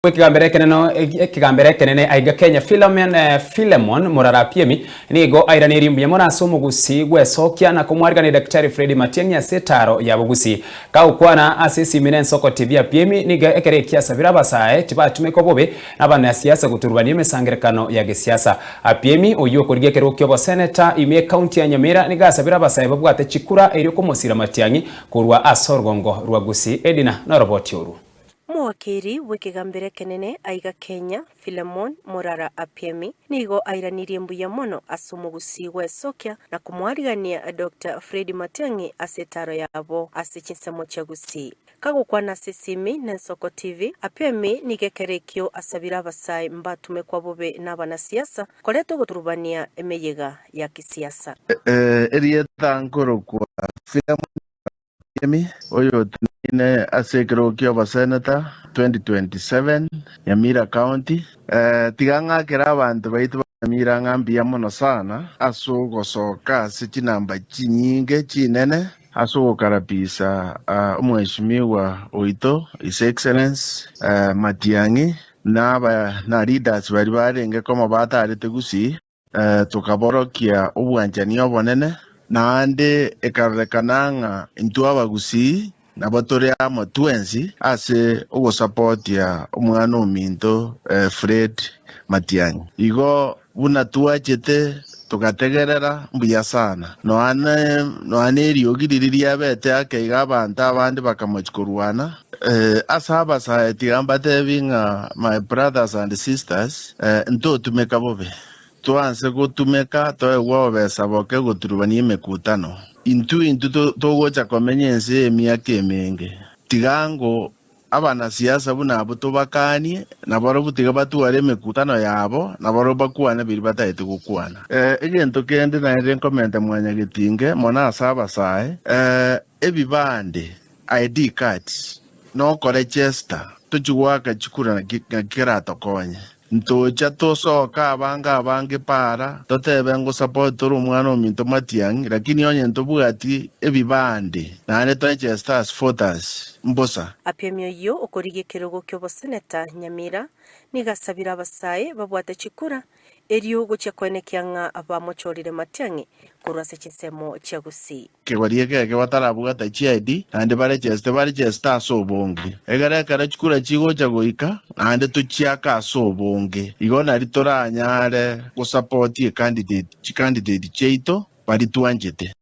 Kigambere kenene aiga Kenya Philemon Murarapiemi nigo airaniri muyamona asomo gusi gwesokia na kumwarga Daktari Fred Matiang'i asetaro ya bugusi kaukwana asisi minen soko TV apiemi niga ekerekia sabira basae tibatumeko bobe nabana siasa guturubania mesangerekano ya gisiasa apiemi oyo kurige kerokyo bo senator ime county ya Nyamira niga sabira basae babwate chikura eri kumosira Matiang'i kurwa asorgongo rwagusi Edina na roboti oru. Mwakiri wikigambire kenene aiga Kenya Philemon Murarapiemi nigo airanirie mbuya mono asomugusi gwesokia na kumwarigania Dr. Fred Matiang'i asetaro yabo asichinsemo chagusi kagukwana sisimi nensoko TV Apiemi nigekerekyo asabira abasai mbatume kwa bobe n'abana siasa koleto guturubania emeyega ya kisiasa erieta nkoro kwa Philemon oyo tunine asekirokyo ba senator 2027 Nyamira County tiganga kera abantu baitu Nyamira ngambia mono sana asugosoka sikinamba kinyinge kinene asugokarapisa umweshimiwa oito His Excellence Matiang'i na leaders bari barenge koma batarete gusi tukaborokia ubwanjani obonene naande ekarekananga intu abagusi nabatore amotwensi ase ugo support ya umwana ominto Fred Matiang'i igo buna tuachete tugategerera mbuya sana noane eriogiriria bete akeiga abantu abandi bakamochikurwana asaba saeti ambate binga my brothers and sisters nto tumeka bobe tuanse gutumeka toegwa besa boke guturubania emekutano intu togocha komenyense emiaka emenge tigango abana siasa buna abo tobakanie nabaro butiga batuare emekutano yabo nabaro bakwana biri bataite gukwana egento kende na recommend mwanya gitinge mona asaba sae ebibande ID cards no register tuchugwaka chikura na kirato konye ntocha tosoka abange para totebe ngo support umwana ominto Matiang'i lakini onye ntobugati ebibande nane toche stars photos mbosa Apiemi yo okorige kirogo kyo boseneta Nyamira nigasabira abasaye babwate chikura eriyo gocha kwenekyanga abamochorire Matiang'i kurwase chinsemo chagusi kewarie ke watarabuga ta ID ande bare so bonge egara kara chikura chigo chagoika ande tuchiaka so bonge igona ritoranyare go support candidate cheito bari tuanjete